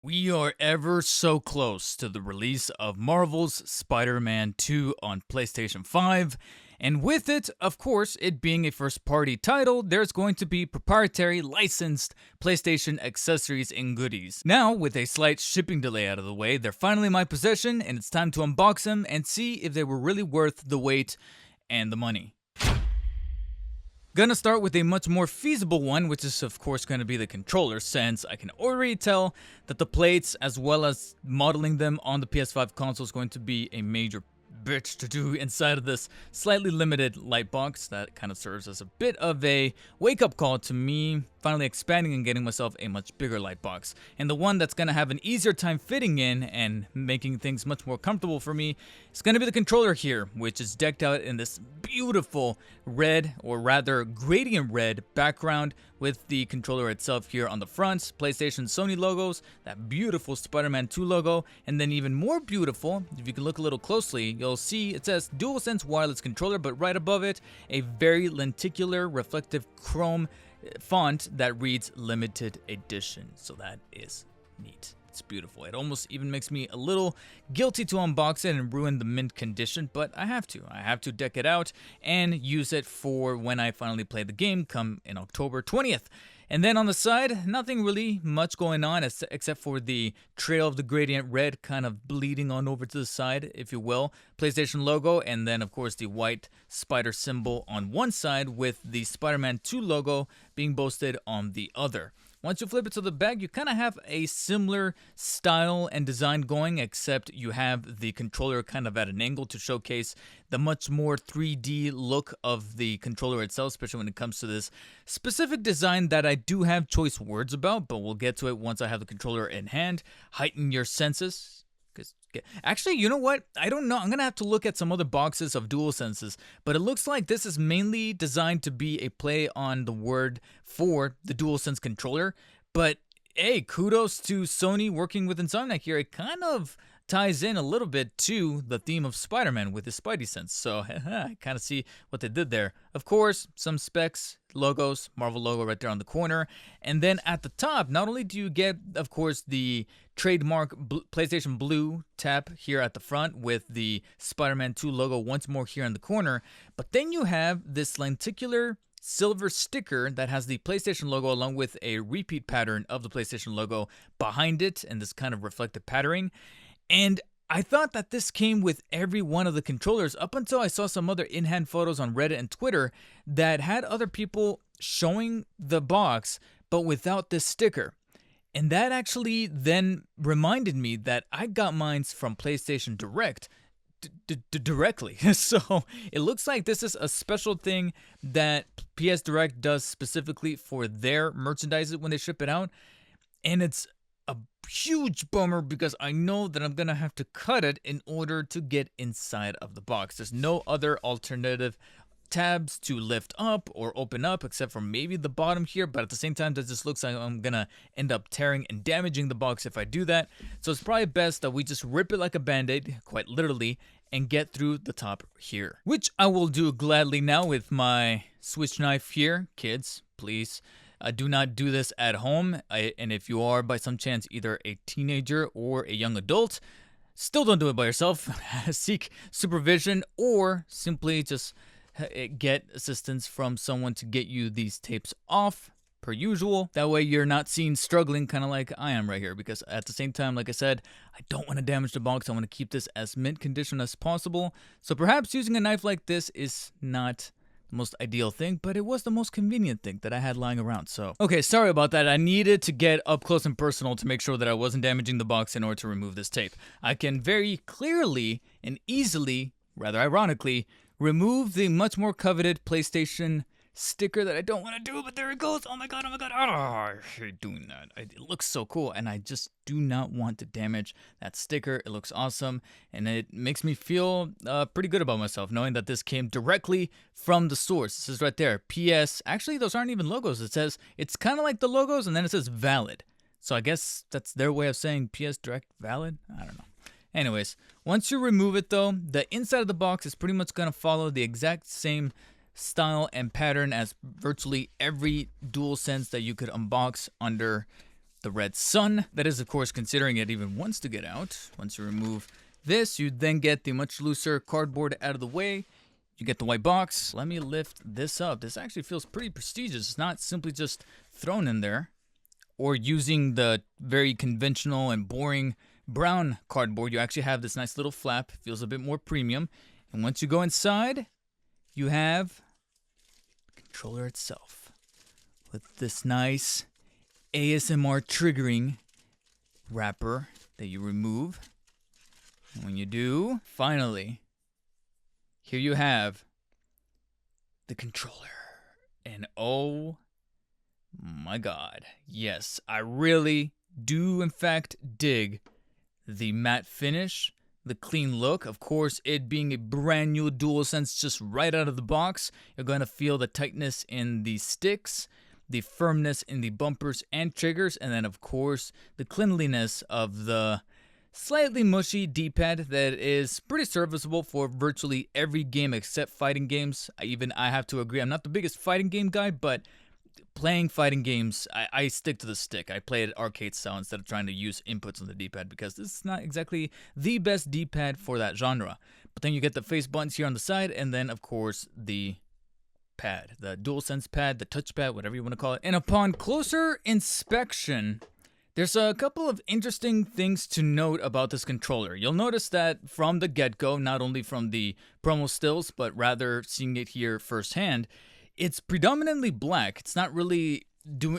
We are ever so close to the release of Marvel's Spider Man 2 on PlayStation 5. And with it, of course, it being a first party title, there's going to be proprietary licensed PlayStation accessories and goodies. Now, with a slight shipping delay out of the way, they're finally in my possession, and it's time to unbox them and see if they were really worth the wait and the money. Gonna start with a much more feasible one, which is of course going to be the controller, since I can already tell that the plates as well as modeling them on the PS5 console is going to be a major bitch to do inside of this slightly limited light box. That kind of serves as a bit of a wake-up call to me finally expanding and getting myself a much bigger light box. And the one that's going to have an easier time fitting in and making things much more comfortable for me is going to be the controller here, which is decked out in this beautiful red, or rather gradient red background with the controller itself here on the front, PlayStation, Sony logos, that beautiful Spider-Man 2 logo, and then even more beautiful, if you can look a little closely, you'll see it says DualSense wireless controller, but right above it, a very lenticular reflective chrome font that reads limited edition. So that is neat. It's beautiful. It almost even makes me a little guilty to unbox it and ruin the mint condition, but I have to. I have to deck it out and use it for when I finally play the game come in October 20th. And then on the side, nothing really much going on except for the trail of the gradient red kind of bleeding on over to the side, if you will. PlayStation logo, and then of course the white spider symbol on one side with the Spider-Man 2 logo being boasted on the other. Once you flip it to the back, you kind of have a similar style and design going, except you have the controller kind of at an angle to showcase the much more 3D look of the controller itself, especially when it comes to this specific design that I do have choice words about, but we'll get to it once I have the controller in hand. Heighten your senses. Actually, you know what? I don't know. I'm going to have to look at some other boxes of DualSenses, but it looks like this is mainly designed to be a play on the word for the DualSense controller. But hey, kudos to Sony working with Insomniac here. It kind of ties in a little bit to the theme of Spider-Man with his Spidey sense. So I kind of see what they did there. Of course, some specs, logos, Marvel logo right there on the corner. And then at the top, not only do you get, of course, the trademark PlayStation Blue tap here at the front with the Spider-Man 2 logo once more here in the corner, but then you have this lenticular silver sticker that has the PlayStation logo along with a repeat pattern of the PlayStation logo behind it and this kind of reflective patterning. And I thought that this came with every one of the controllers up until I saw some other in-hand photos on Reddit and Twitter that had other people showing the box but without this sticker. And that actually then reminded me that I got mine from PlayStation Direct directly. So it looks like this is a special thing that PS Direct does specifically for their merchandise when they ship it out. And it's a huge bummer because I know that I'm going to have to cut it in order to get inside of the box. There's no other alternative tabs to lift up or open up except for maybe the bottom here, but at the same time that just looks like I'm gonna end up tearing and damaging the box if I do that. So it's probably best that we just rip it like a band-aid, quite literally, and get through the top here, which I will do gladly now with my Switch knife here. Kids, please do not do this at home. And if you are by some chance either a teenager or a young adult, still don't do it by yourself. Seek supervision or simply just get assistance from someone to get you these tapes off per usual. That way you're not seen struggling kind of like I am right here, because at the same time, like I said, I don't want to damage the box. I want to keep this as mint condition as possible. So perhaps using a knife like this is not the most ideal thing, but it was the most convenient thing that I had lying around. So okay, sorry about that. I needed to get up close and personal to make sure that I wasn't damaging the box in order to remove this tape. I can very clearly and easily, rather ironically, remove the much more coveted PlayStation sticker that I don't want to do, but there it goes. Oh my god, oh my god. Oh, I hate doing that. It looks so cool, and I just do not want to damage that sticker. It looks awesome, and it makes me feel pretty good about myself, knowing that this came directly from the source. This is right there. PS. Actually, those aren't even logos. It says, it's kind of like the logos, and then it says valid. So I guess that's their way of saying PS Direct valid? I don't know. Anyways, once you remove it though, the inside of the box is pretty much going to follow the exact same style and pattern as virtually every DualSense that you could unbox under the red sun. That is, of course, considering it even wants to get out. Once you remove this, you then get the much looser cardboard out of the way. You get the white box. Let me lift this up. This actually feels pretty prestigious. It's not simply just thrown in there or using the very conventional and boring brown cardboard. You actually have this nice little flap. Feels a bit more premium. And once you go inside, you have the controller itself with this nice ASMR triggering wrapper that you remove. And when you do, finally, here you have the controller. And oh my god, yes, I really do in fact dig the matte finish, the clean look. Of course, it being a brand new DualSense just right out of the box, you're going to feel the tightness in the sticks, the firmness in the bumpers and triggers, and then of course the cleanliness of the slightly mushy D-pad that is pretty serviceable for virtually every game except fighting games. I have to agree, I'm not the biggest fighting game guy, but playing fighting games, I stick to the stick. I play it arcade style instead of trying to use inputs on the D-pad because this is not exactly the best D-pad for that genre. But then you get the face buttons here on the side, and then of course the pad, the DualSense pad, the touchpad, whatever you want to call it. And upon closer inspection, there's a couple of interesting things to note about this controller. You'll notice that from the get-go, not only from the promo stills, but rather seeing it here firsthand, it's predominantly black. It's not really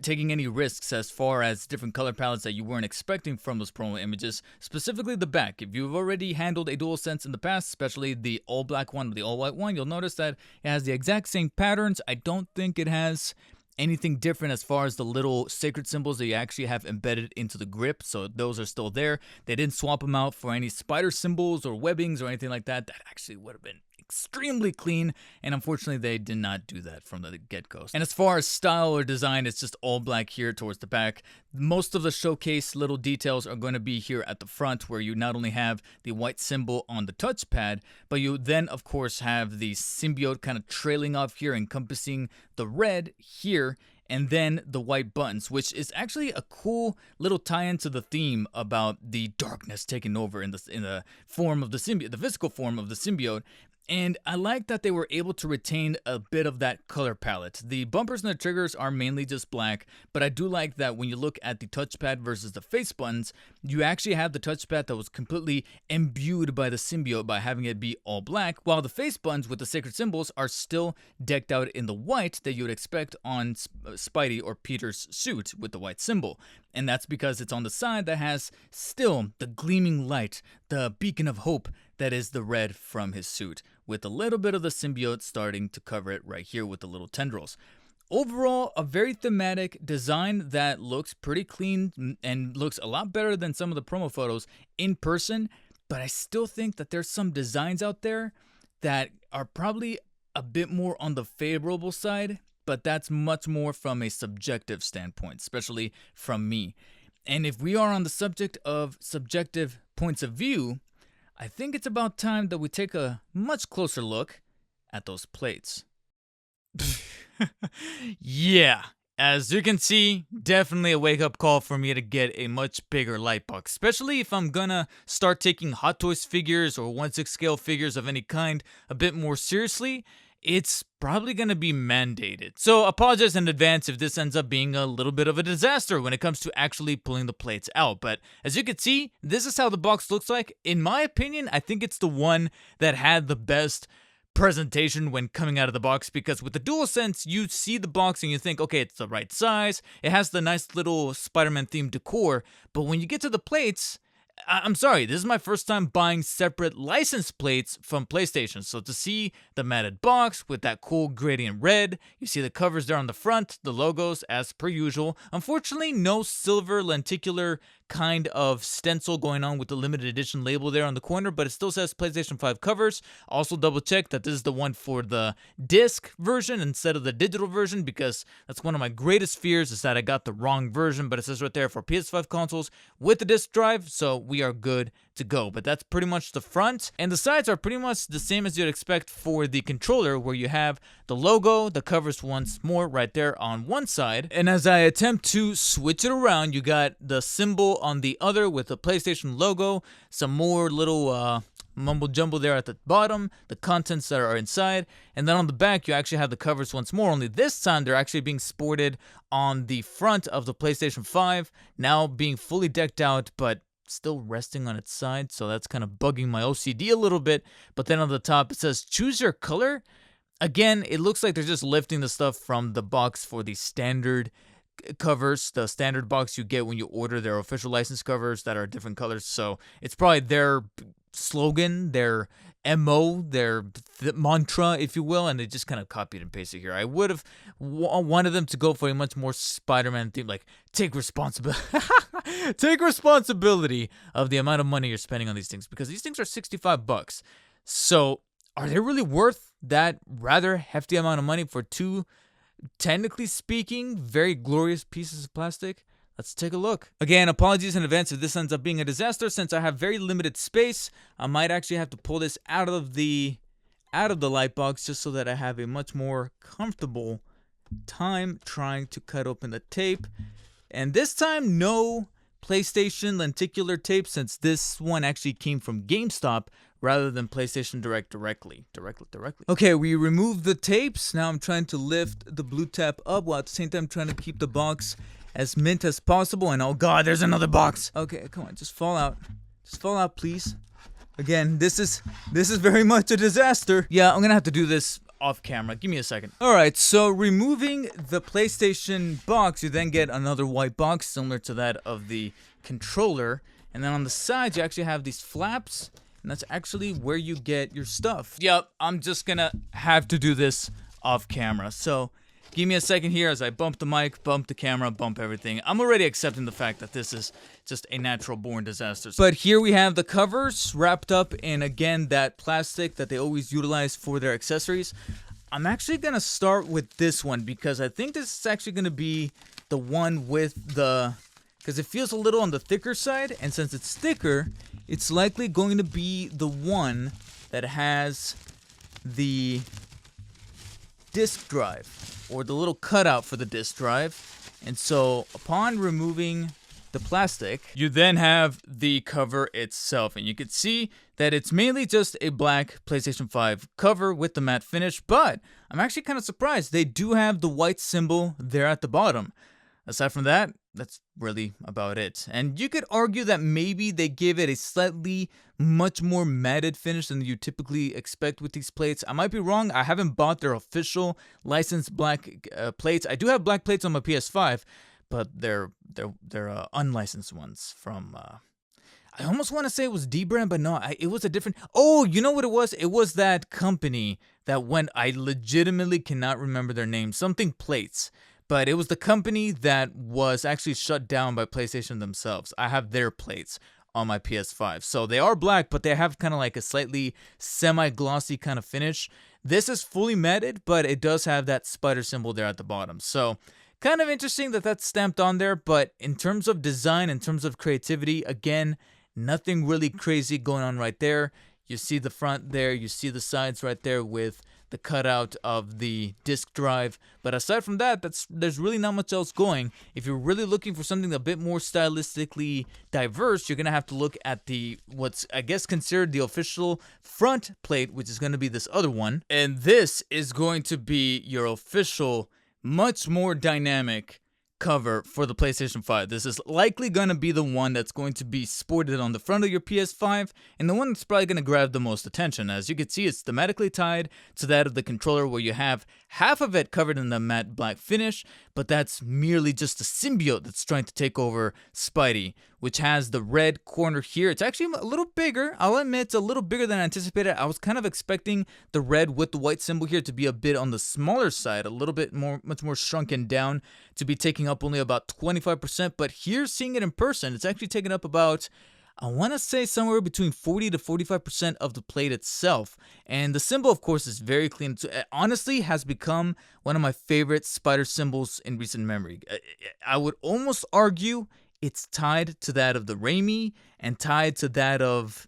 taking any risks as far as different color palettes that you weren't expecting from those promo images, specifically the back. If you've already handled a DualSense in the past, especially the all-black one or the all-white one, you'll notice that it has the exact same patterns. I don't think it has anything different as far as the little sacred symbols that you actually have embedded into the grip, so those are still there. They didn't swap them out for any spider symbols or webbings or anything like that. That actually would have been extremely clean, and unfortunately they did not do that from the get-go. And as far as style or design, it's just all black here towards the back. Most of the showcase little details are going to be here at the front, where you not only have the white symbol on the touchpad, but you then of course have the symbiote kind of trailing off here, encompassing the red here, and then the white buttons, which is actually a cool little tie-in to the theme about the darkness taking over in the form of the symbiote, the physical form of the symbiote. And I like that they were able to retain a bit of that color palette. The bumpers and the triggers are mainly just black, but I do like that when you look at the touchpad versus the face buttons, you actually have the touchpad that was completely imbued by the symbiote by having it be all black, while the face buttons with the sacred symbols are still decked out in the white that you would expect on Spidey or Peter's suit with the white symbol. And that's because it's on the side that has still the gleaming light, the beacon of hope that is the red from his suit, with a little bit of the symbiote starting to cover it right here with the little tendrils. Overall, a very thematic design that looks pretty clean and looks a lot better than some of the promo photos in person, but I still think that there's some designs out there that are probably a bit more on the favorable side, but that's much more from a subjective standpoint, especially from me. And if we are on the subject of subjective points of view, I think it's about time that we take a much closer look at those plates. Yeah, as you can see, definitely a wake-up call for me to get a much bigger light box, especially if I'm gonna start taking Hot Toys figures or 1/6 scale figures of any kind a bit more seriously. It's probably going to be mandated. So apologize in advance if this ends up being a little bit of a disaster when it comes to actually pulling the plates out. But as you can see, this is how the box looks like. In my opinion, I think it's the one that had the best presentation when coming out of the box, because with the DualSense, you see the box and you think, okay, it's the right size. It has the nice little Spider-Man themed decor. But when you get to the plates, I'm sorry, this is my first time buying separate license plates from PlayStation. So to see the matted box with that cool gradient red, you see the covers there on the front, the logos as per usual. Unfortunately, no silver lenticular kind of stencil going on with the limited edition label there on the corner, but it still says PlayStation 5 covers. Also double check that this is the one for the disc version instead of the digital version, because that's one of my greatest fears, is that I got the wrong version, but it says right there for PS5 consoles with the disc drive, so we are good to go. But that's pretty much the front, and the sides are pretty much the same as you'd expect for the controller, where you have the logo, the covers once more right there on one side, and as I attempt to switch it around, you got the symbol on the other with the PlayStation logo, some more little mumble jumble there at the bottom, the contents that are inside, and then on the back you actually have the covers once more, only this time they're actually being sported on the front of the PlayStation 5, now being fully decked out but still resting on its side, so that's kind of bugging my OCD a little bit. But then on the top it says choose your color. Again, it looks like they're just lifting the stuff from the box for the standard covers, the standard box you get when you order their official license covers that are different colors. So it's probably their slogan, their MO, their mantra, if you will, and they just kind of copied and pasted here. I would have wanted them to go for a much more Spider-Man theme, like take responsibility of the amount of money you're spending on these things, because these things are $65. So are they really worth that rather hefty amount of money for two, technically speaking, very glorious pieces of plastic? Let's take a look. Again, apologies in advance if this ends up being a disaster. Since I have very limited space, I might actually have to pull this out of the light box just so that I have a much more comfortable time trying to cut open the tape. And this time, no PlayStation lenticular tape, since this one actually came from GameStop rather than PlayStation Direct directly. Okay, we removed the tapes. Now I'm trying to lift the blue tab up while at the same time trying to keep the box as mint as possible. And oh god, there's another box. Okay, come on, just fall out. Just fall out, please. Again, this is very much a disaster. Yeah, I'm gonna have to do this off camera. Give me a second. Alright, so removing the PlayStation box, you then get another white box similar to that of the controller. And then on the sides, you actually have these flaps, and that's actually where you get your stuff. Yep, I'm just gonna have to do this off camera. So give me a second here as I bump the mic, bump the camera, bump everything. I'm already accepting the fact that this is just a natural born disaster. But here we have the covers wrapped up in, again, that plastic that they always utilize for their accessories. I'm actually going to start with this one because I think this is actually going to be the one with the... because it feels a little on the thicker side, and since it's thicker, it's likely going to be the one that has the disk drive, or the little cutout for the disk drive. And so upon removing the plastic, you then have the cover itself, and you can see that it's mainly just a black PlayStation 5 cover with the matte finish, but I'm actually kind of surprised they do have the white symbol there at the bottom. Aside from that, that's really about it. And you could argue that maybe they give it a slightly much more matted finish than you typically expect with these plates. I might be wrong. I haven't bought their official licensed black plates. I do have black plates on my PS5, but they're unlicensed ones from... I almost want to say it was D-Brand, but no, it was a different... Oh, you know what it was? It was that company that went... I legitimately cannot remember their name. Something Plates. But it was the company that was actually shut down by PlayStation themselves. I have their plates on my PS5. So they are black, but they have kind of like a slightly semi-glossy kind of finish. This is fully matted, but it does have that spider symbol there at the bottom. So kind of interesting that that's stamped on there. But in terms of design, in terms of creativity, again, nothing really crazy going on right there. You see the front there. You see the sides right there with the cutout of the disk drive, but aside from that, there's really not much else going. If you're really looking for something a bit more stylistically diverse, you're gonna have to look at the what's I guess considered the official front plate, which is gonna be this other one, and this is going to be your official, much more dynamic cover for the PlayStation 5. This is likely going to be the one that's going to be sported on the front of your PS5, and the one that's probably going to grab the most attention. As you can see, it's thematically tied to that of the controller, where you have half of it covered in the matte black finish, but that's merely just a symbiote that's trying to take over Spidey, which has the red corner here. It's actually a little bigger. I'll admit it's a little bigger than I anticipated. I was kind of expecting the red with the white symbol here to be a bit on the smaller side, a little bit more, much more shrunken down, to be taking up only about 25%. But here, seeing it in person, it's actually taking up about, I want to say, somewhere between 40 to 45% of the plate itself. And the symbol, of course, is very clean. It honestly has become one of my favorite spider symbols in recent memory. I would almost argue it's tied to that of the Raimi and tied to that of,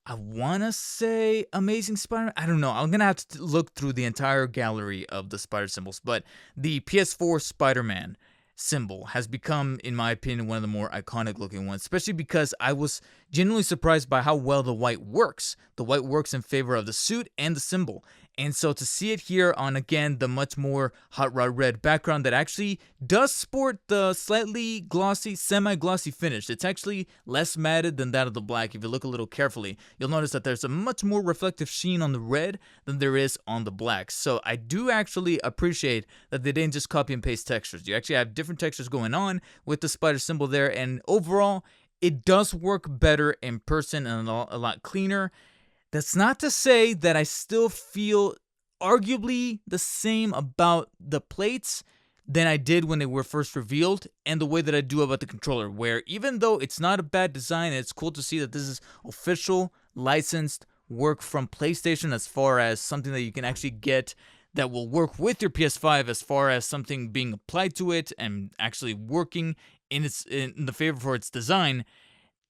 I want to say, Amazing Spider-Man. I don't know. I'm going to have to look through the entire gallery of the spider symbols, but the PS4 Spider-Man symbol has become, in my opinion, one of the more iconic looking ones, especially because I was genuinely surprised by how well the white works. The white works in favor of the suit and the symbol. And so to see it here on, again, the much more hot rod red background that actually does sport the slightly glossy, semi-glossy finish. It's actually less matted than that of the black. If you look a little carefully, you'll notice that there's a much more reflective sheen on the red than there is on the black. So I do actually appreciate that they didn't just copy and paste textures. You actually have different textures going on with the spider symbol there, and overall, it does work better in person and a lot cleaner. That's not to say that I still feel arguably the same about the plates than I did when they were first revealed, and the way that I do about the controller, where even though it's not a bad design, it's cool to see that this is official, licensed work from PlayStation as far as something that you can actually get that will work with your PS5 as far as something being applied to it and actually working in the favor for its design.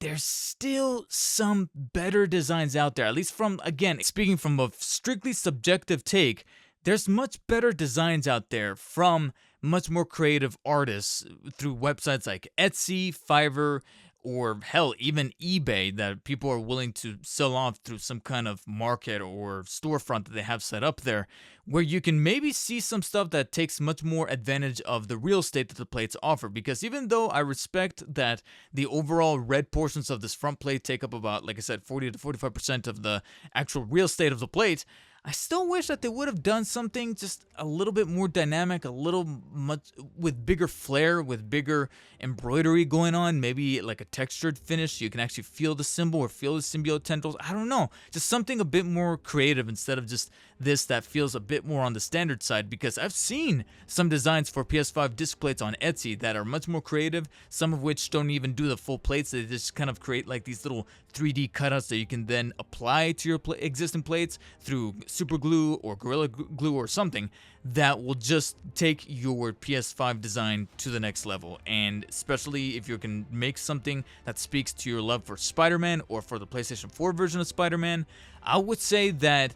There's still some better designs out there, at least from, again, speaking from a strictly subjective take, there's much better designs out there from much more creative artists through websites like Etsy, Fiverr, or hell, even eBay, that people are willing to sell off through some kind of market or storefront that they have set up there, where you can maybe see some stuff that takes much more advantage of the real estate that the plates offer. Because even though I respect that the overall red portions of this front plate take up about, like I said, 40 to 45% of the actual real estate of the plate, I still wish that they would have done something just a little bit more dynamic, a little much with bigger flair, with bigger embroidery going on, maybe like a textured finish. You can actually feel the symbol or feel the symbiote tendrils. I don't know, just something a bit more creative instead of just this that feels a bit more on the standard side, because I've seen some designs for PS5 disc plates on Etsy that are much more creative, some of which don't even do the full plates. They just kind of create like these little 3D cutouts that you can then apply to your existing plates through super glue or Gorilla Glue or something that will just take your PS5 design to the next level. And especially if you can make something that speaks to your love for Spider-Man or for the PlayStation 4 version of Spider-Man, I would say that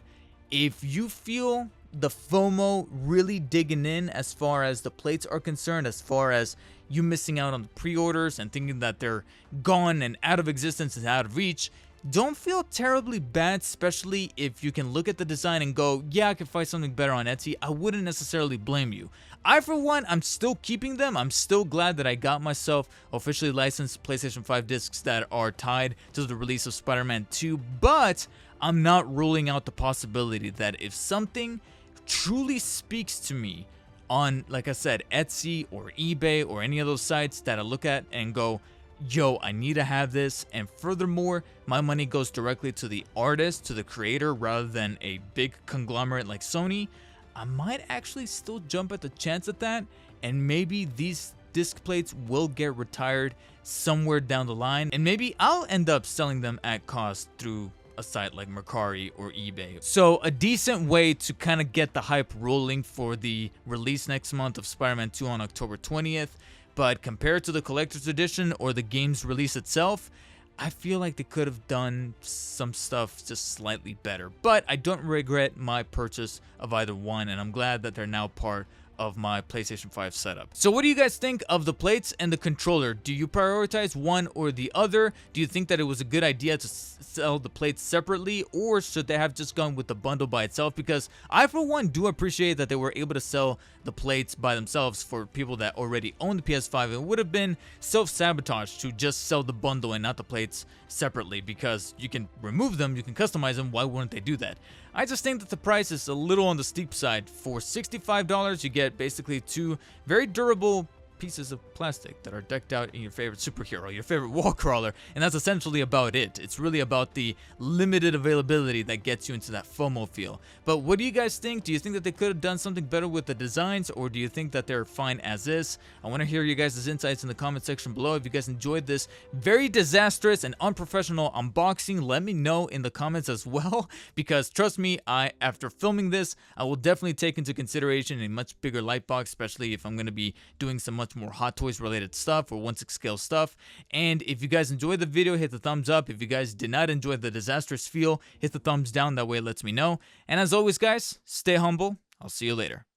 if you feel the FOMO really digging in as far as the plates are concerned, as far as you missing out on the pre-orders and thinking that they're gone and out of existence and out of reach, don't feel terribly bad, especially if you can look at the design and go, yeah, I can find something better on Etsy. I wouldn't necessarily blame you. I, for one, I'm still keeping them. I'm still glad that I got myself officially licensed PlayStation 5 discs that are tied to the release of Spider-Man 2, but I'm not ruling out the possibility that if something truly speaks to me on, like I said, Etsy or eBay or any of those sites that I look at and go, yo, I need to have this, and furthermore, my money goes directly to the artist, to the creator, rather than a big conglomerate like Sony, I might actually still jump at the chance at that, and maybe these disc plates will get retired somewhere down the line, and maybe I'll end up selling them at cost through a site like Mercari or eBay. So a decent way to kind of get the hype rolling for the release next month of Spider-Man 2 on October 20th. But compared to the collector's edition or the game's release itself, I feel like they could have done some stuff just slightly better. But I don't regret my purchase of either one, and I'm glad that they're now part of my PlayStation 5 setup. So what do you guys think of the plates and the controller? Do you prioritize one or the other? Do you think that it was a good idea to sell the plates separately, or should they have just gone with the bundle by itself? Because I, for one, do appreciate that they were able to sell the plates by themselves for people that already own the PS5. It would have been self-sabotage to just sell the bundle and not the plates separately, because you can remove them, you can customize them. Why wouldn't they do that? I just think that the price is a little on the steep side. For $65, you get basically two very durable pieces of plastic that are decked out in your favorite superhero, your favorite wall crawler, and that's essentially about it. It's really about the limited availability that gets you into that FOMO feel. But what do you guys think? Do you think that they could have done something better with the designs, or do you think that they're fine as is? I want to hear you guys' insights in the comment section below. If you guys enjoyed this very disastrous and unprofessional unboxing, let me know in the comments as well, because trust me, after filming this, I will definitely take into consideration a much bigger light box, especially if I'm going to be doing some much much more Hot Toys related stuff or 1/6 scale stuff. And if you guys enjoyed the video, hit the thumbs up. If you guys did not enjoy the disastrous feel, hit the thumbs down. That way it lets me know. And as always, guys, stay humble. I'll see you later.